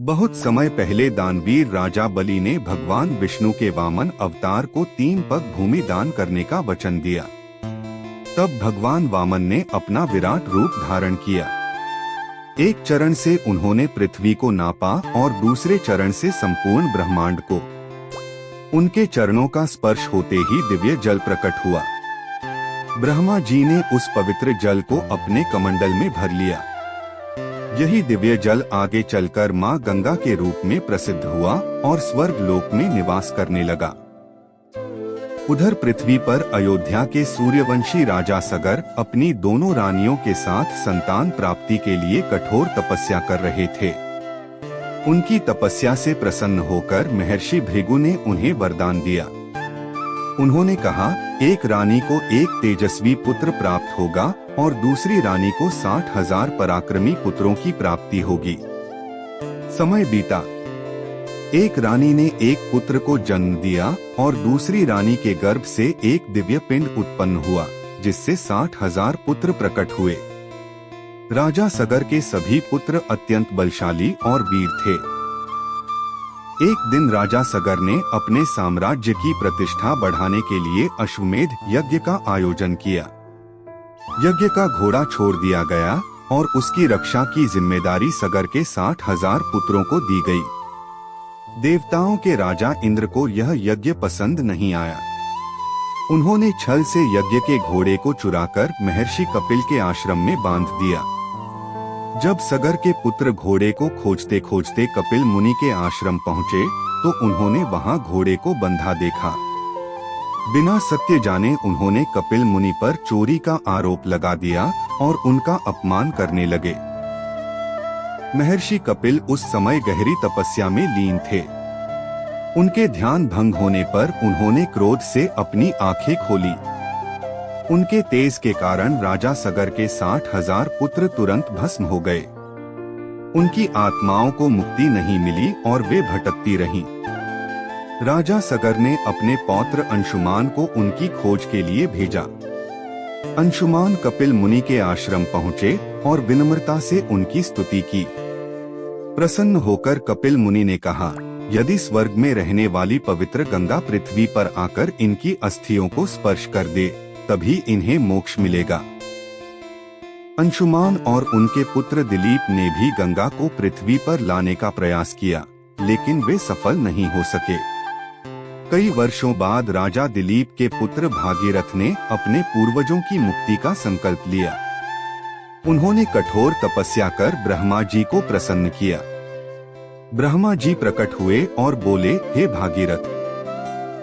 बहुत समय पहले दानवीर राजा बलि ने भगवान विष्णु के वामन अवतार को 3 पग भूमि दान करने का वचन दिया। तब भगवान वामन ने अपना विराट रूप धारण किया। एक चरण से उन्होंने पृथ्वी को नापा और दूसरे चरण से संपूर्ण ब्रह्मांड को। उनके चरणों का स्पर्श होते ही दिव्य जल प्रकट हुआ। ब्रह्मा जी ने उस पवित्र जल को अपने कमंडल में भर लिया। यही दिव्य जल आगे चलकर मां गंगा के रूप में प्रसिद्ध हुआ और स्वर्ग लोक में निवास करने लगा। उधर पृथ्वी पर अयोध्या के सूर्यवंशी राजा सगर अपनी दोनों रानियों के साथ संतान प्राप्ति के लिए कठोर तपस्या कर रहे थे। उनकी तपस्या से प्रसन्न होकर महर्षि भृगु ने उन्हें वरदान दिया। उन्होंने कहा, एक रानी को एक तेजस्वी पुत्र प्राप्त होगा और दूसरी रानी को 60,000 पराक्रमी पुत्रों की प्राप्ति होगी। समय बीता। एक रानी ने एक पुत्र को जन्म दिया और दूसरी रानी के गर्भ से एक दिव्य पिंड उत्पन्न हुआ, जिससे 60,000 पुत्र प्रकट हुए। राजा सगर के सभी पुत्र अत्यंत बलशाली और वीर थे। एक दिन राजा सगर ने अपने साम्राज्य की प्रतिष्ठा बढ़ाने के लिए अश्वमेध यज्ञ का आयोजन किया। यज्ञ का घोड़ा छोड़ दिया गया और उसकी रक्षा की जिम्मेदारी सगर के 60,000 पुत्रों को दी गई। देवताओं के राजा इंद्र को यह यज्ञ पसंद नहीं आया। उन्होंने छल से यज्ञ के घोड़े को चुराकर महर्षि कपिल के आश्रम में बांध दिया। जब सगर के पुत्र घोड़े को खोजते खोजते कपिल मुनि के आश्रम पहुँचे तो उन्होंने वहां घोड़े को बंधा देखा। बिना सत्य जाने उन्होंने कपिल मुनि पर चोरी का आरोप लगा दिया और उनका अपमान करने लगे। महर्षि कपिल उस समय गहरी तपस्या में लीन थे। उनके ध्यान भंग होने पर उन्होंने क्रोध से अपनी आंखें खोली। उनके तेज के कारण राजा सगर के 60,000 पुत्र तुरंत भस्म हो गए। उनकी आत्माओं को मुक्ति नहीं मिली और वे भटकती रहीं। राजा सगर ने अपने पौत्र अंशुमान को उनकी खोज के लिए भेजा। अंशुमान कपिल मुनि के आश्रम पहुँचे और विनम्रता से उनकी स्तुति की। प्रसन्न होकर कपिल मुनि ने कहा, यदि स्वर्ग में रहने वाली पवित्र गंगा पृथ्वी पर आकर इनकी अस्थियों को स्पर्श कर दे, तभी इन्हें मोक्ष मिलेगा। अंशुमान और उनके पुत्र दिलीप ने भी गंगा को पृथ्वी पर लाने का प्रयास किया, लेकिन वे सफल नहीं हो सके। कई वर्षों बाद राजा दिलीप के पुत्र भागीरथ ने अपने पूर्वजों की मुक्ति का संकल्प लिया। उन्होंने कठोर तपस्या कर ब्रह्मा जी को प्रसन्न किया। ब्रह्मा जी प्रकट हुए और बोले, हे भागीरथ,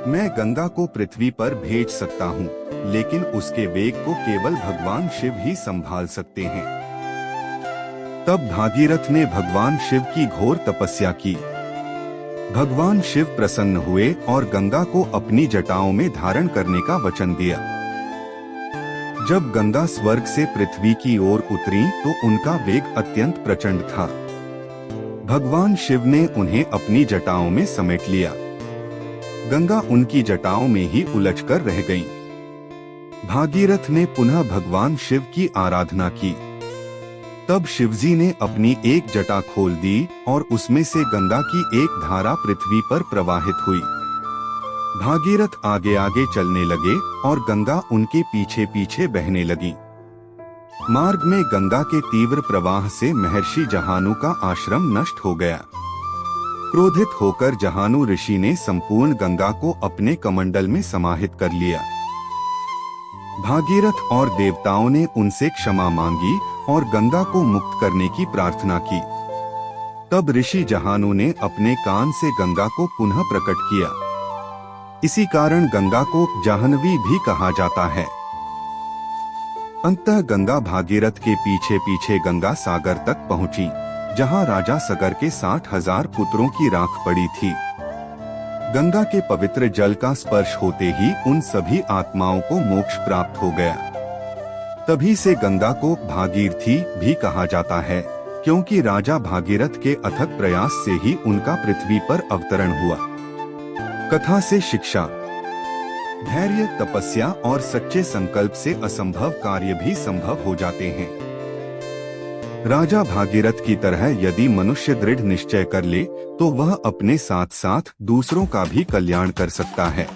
मैं गंगा को पृथ्वी पर भेज सकता हूँ, लेकिन उसके वेग को केवल भगवान शिव ही संभाल सकते हैं। तब भागीरथ ने भगवान शिव की घोर तपस्या की। भगवान शिव प्रसन्न हुए और गंगा को अपनी जटाओं में धारण करने का वचन दिया। जब गंगा स्वर्ग से पृथ्वी की ओर उतरी तो उनका वेग अत्यंत प्रचंड था। भगवान शिव ने उन्हें अपनी जटाओं में समेट लिया। गंगा उनकी जटाओं में ही उलझकर रह गईं। भागीरथ ने पुनः भगवान शिव की आराधना की। तब शिवजी ने अपनी एक जटा खोल दी और उसमें से गंगा की एक धारा पृथ्वी पर प्रवाहित हुई। भागीरथ आगे आगे चलने लगे और गंगा उनके पीछे पीछे बहने लगी। मार्ग में गंगा के तीव्र प्रवाह से महर्षि जहानु का आश्रम नष्ट हो गया। क्रोधित होकर जहानु ऋषि ने संपूर्ण गंगा को अपने कमंडल में समाहित कर लिया। भागीरथ और देवताओं ने उनसे क्षमा मांगी और गंगा को मुक्त करने की प्रार्थना की। तब ऋषि जहानु ने अपने कान से गंगा को पुनः प्रकट किया। इसी कारण गंगा को जाह्नवी भी कहा जाता है। अंततः गंगा भागीरथ के पीछे पीछे गंगा सागर तक पहुंची, जहां राजा सगर के 60,000 पुत्रों की राख पड़ी थी। गंगा के पवित्र जल का स्पर्श होते ही उन सभी आत्माओं को मोक्ष प्राप्त हो गया। तभी से गंगा को भागीरथी भी कहा जाता है, क्योंकि राजा भागीरथ के अथक प्रयास से ही उनका पृथ्वी पर अवतरण हुआ। कथा से शिक्षा। धैर्य, तपस्या और सच्चे संकल्प से असंभव कार्य भी संभव हो जाते हैं। राजा भागीरथ की तरह यदि मनुष्य दृढ़ निश्चय कर ले तो वह अपने साथ साथ दूसरों का भी कल्याण कर सकता है।